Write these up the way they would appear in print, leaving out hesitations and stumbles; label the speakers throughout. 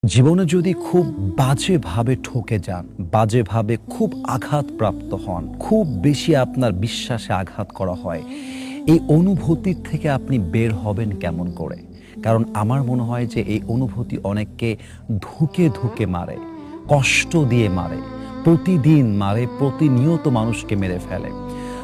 Speaker 1: জীবনে যদি খুব বাজেভাবে ঠকে যান, বাজেভাবে খুব আঘাতপ্রাপ্ত হন, খুব বেশি আপনার বিশ্বাসে আঘাত করা হয়, এই অনুভূতির থেকে আপনি বের হবেন কেমন করে? কারণ আমার মনে হয় যে এই অনুভূতি অনেককে ধুঁকে ধুঁকে মারে, কষ্ট দিয়ে মারে, প্রতিদিন মারে, প্রতিনিয়ত মানুষকে মেরে ফেলে।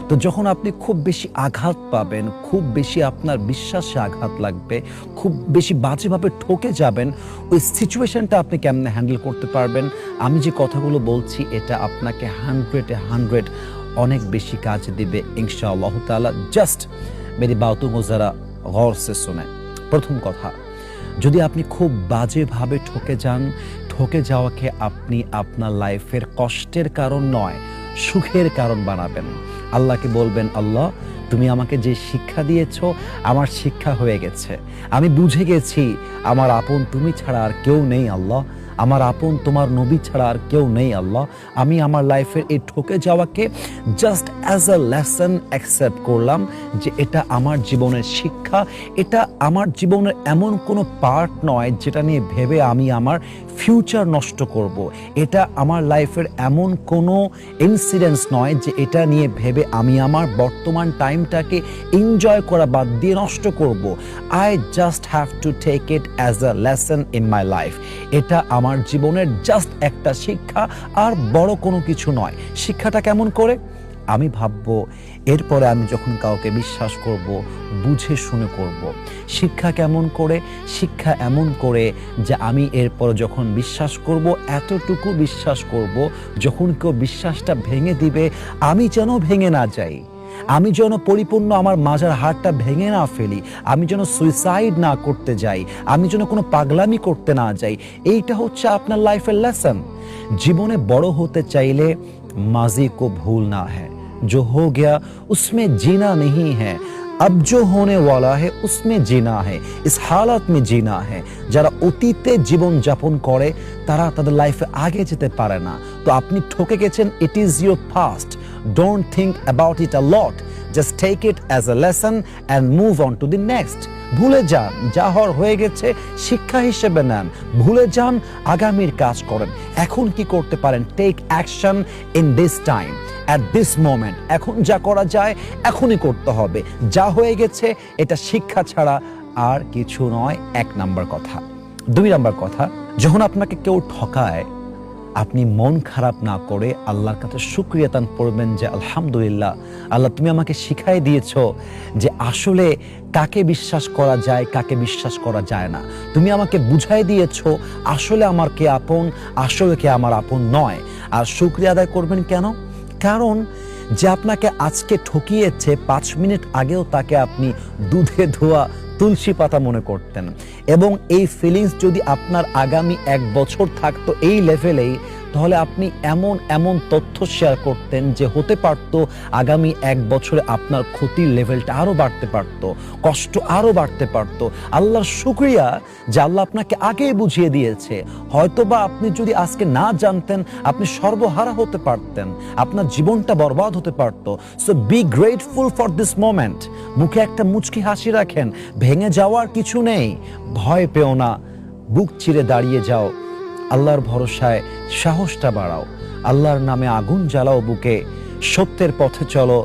Speaker 1: তো যখন আপনি খুব বেশি আঘাত পাবেন, খুব বেশি আপনার বিশ্বাসে আঘাত লাগবে, খুব বেশি বাজেভাবে ঠকে যাবেন, ওই সিচুয়েশনটা আপনি কেমনে হ্যান্ডেল করতে পারবেন? আমি যে কথাগুলো বলছি এটা আপনাকে 100 অনেক বেশি কাজ দিবে ইনশাআল্লাহ তাআলা। জাস্ট মেরি বাতों को जरा गौर से सुने। প্রথম কথা, যদি আপনি খুব বাজেভাবে ঠকে যান, ঠকে যাওয়াকে আপনি আপনার লাইফের কষ্টের কারণ নয়, সুখের কারণ বানাবেন। আল্লাহকে বলবেন, আল্লাহ তুমি আমাকে যে শিক্ষা দিয়েছ আমার শিক্ষা হয়ে গেছে, আমি বুঝে গেছি আমার আপন তুমি ছাড়া আর কেউ নেই আল্লাহ, আমার আপন তোমার নবী ছাড়া আর কেউ নেই আল্লাহ। আমি আমার লাইফের এই ঠকে যাওয়াকে just as a lesson accept করলাম যে এটা আমার জীবনের শিক্ষা, এটা আমার জীবনের এমন কোনো পার্ট নয় যেটা নিয়ে ভেবে আমি আমার ফিউচার নষ্ট করব। এটা আমার লাইফের এমন কোনো ইনসিডেন্টস নয় যে এটা নিয়ে ভেবে আমি আমার বর্তমান টাইমটাকে এনজয় করা বাদ দিয়ে নষ্ট করব। I just have to take it as a lesson in my life. এটা আমার জীবনের জাস্ট একটা শিক্ষা, আর বড় কোনো কিছু নয়। শিক্ষাটা কেমন করে? আমি ভাববো এরপরে আমি যখন কাউকে বিশ্বাস করব, বুঝে শুনে করব। শিক্ষা কেমন করে? শিক্ষা এমন করে যে আমি এরপর যখন বিশ্বাস করব, এতটুকু বিশ্বাস করব যখন কেউ বিশ্বাসটা ভেঙে দিবে আমি যেন ভেঙে না যাই, আমি যেন পরিপূর্ণ আমার মাজার হাড়টা ভেঙে না ফেলি, আমি যেন সুইসাইড না করতে যাই, আমি যেন কোনো পাগলামি করতে না যাই। এইটা হচ্ছে আপনার লাইফের লেসন। জীবনে বড় হতে চাইলে माजी को भूलना है, जो हो गया उसमें जीना नहीं है, अब जो होने वाला है उसमें जीना है, इस हालत में जीना है। যারা অতীতে জীবন যাপন করে তারা তাদের লাইফে আগে যেতে পারে না। তো আপনি ঠকে গেছেন, it is your past, don't think about it a lot, just take it as a lesson and move on to the next. ভুলে যান, যা হওয়ার হয়ে গেছে শিক্ষা হিসেবে নেন, ভুলে যান, আগামীর কাজ করেন। এখন কি করতে পারেন? Take action in this time, at this moment. এখন যা করা যায় এখনই করতে হবে। যা হয়ে গেছে এটা শিক্ষা ছাড়া আর কিছু নয়, 1 নাম্বার কথা। 2 নাম্বার কথা, যখন আপনাকে কেউ ঠকায় আপনি মন খারাপ না করে আল্লাহর কাছে শুকরিয়া তান পড়বেন যে আলহামদুলিল্লাহ আল্লাহ তুমি আমাকে শিখাই দিয়েছো যে আসলে কাকে বিশ্বাস করা যায়, কাকে বিশ্বাস করা যায় না। তুমি আমাকে বুঝাই দিয়েছো আসলে আমার কে আপন, আসলে কে আমার আপন নয়। আর শুকরিয়া আদায় করবেন কেন? কারণ যে আপনাকে আজকে ঠকিয়েছে 5 মিনিট আগেও তাকে আপনি দুধে ধোয়া তুলসী পাতা মনে করতেন, এবং এই ফিলিংস যদি আপনার আগামী 1 বছর থাকতো এই লেভেলেই, তাহলে আপনি এমন এমন তথ্য শেয়ার করতেন যে হতে পারত আগামী 1 বছরে আপনার ক্ষতির লেভেলটা আরো বাড়তে পারত, কষ্ট আরো বাড়তে পারত। আল্লাহর শুকরিয়া যে আল্লাহ আপনাকে আগেই বুঝিয়ে দিয়েছে। হয়তোবা আপনি যদি আজকে না জানতেন আপনি সর্বহারা হতে পারতেন, আপনার জীবনটা বরবাদ হতে পারত। So be grateful for this moment. মুখে একটা মুচকি হাসি রাখেন, ভেঙে যাওয়ার কিছু নেই, ভয় পেও না, বুক চিরে দাঁড়িয়ে যাও, আল্লাহর ভরসায় সাহসটা বাড়াও, আল্লাহর নামে আগুন জ্বালাও বুকে, সত্যের পথে চলো,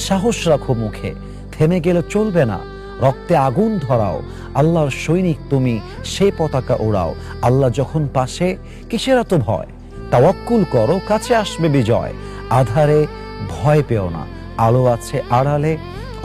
Speaker 1: সাহস রাখো মুখে, থেমে গেলে চলবে না, রক্তে আগুন ধরাও, আল্লাহর সৈনিক তুমি, সেই পতাকা ওড়াও। আল্লাহ যখন পাশে কিসের এত ভয়, তাওয়াক্কুল করো, কাছে আসবে বিজয়। আধারে ভয় পেও না, আলো আছে আড়ালে,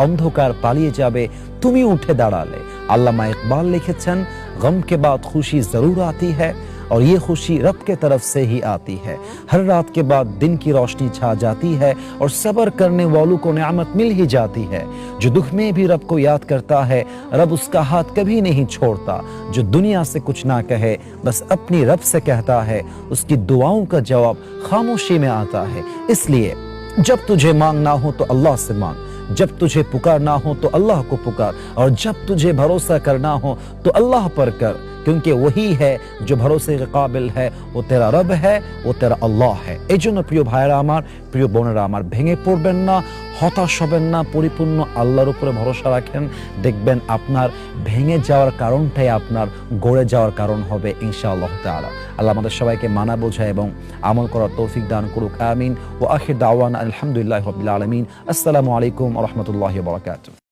Speaker 1: অন্ধকার পালিয়ে যাবে তুমি উঠে দাঁড়ালে। আল্লামা ইকবাল লিখেছেন, गम के बाद खुशी जरूर आती है और ये खुशी रब के तरफ से ही आती है। हर रात के बाद दिन की रोशनी छा जाती है और सब्र करने वालों को नेमत मिल ही जाती है। जो दुख में भी रब को याद करता है रब उसका हाथ कभी नहीं छोड़ता। जो दुनिया से कुछ ना कहे बस अपनी रब से कहता है, उसकी दुआओं का जवाब खामोशी में आता है। इसलिए जब तुझे मांगना हो तो अल्लाह से मांग, जब तुझे पुकारना हो तो अल्लाह को पुकार, और जब तुझे भरोसा करना हो तो अल्लाह पर कर, क्योंकि वही है जो भरोसे के काबिल है, वो तेरा रब है, वो तेरा আল্লাহ है। এই জন্য প্রিয় ভাইরা আমার, প্রিয় বোনেরা আমার, ভেঙে পড়বেন না, হতাশ হবেন না, পরিপূর্ণ আল্লাহর উপরে ভরসা রাখেন। দেখবেন আপনার ভেঙে যাওয়ার কারণটাই আপনার গড়ে যাওয়ার কারণ হবে ইনশাআল্লাহ তাআলা। আল্লাহ আমাদের সবাইকে মানা বোঝা এবং আমল করার তৌফিক দান করুক, আমিন। ওয়া আখির দাওয়ানা আলহামদুলিল্লাহি রাব্বিল আলামিন। আসসালামু আলাইকুম ওয়া রাহমাতুল্লাহি ওয়া বারাকাতুহু।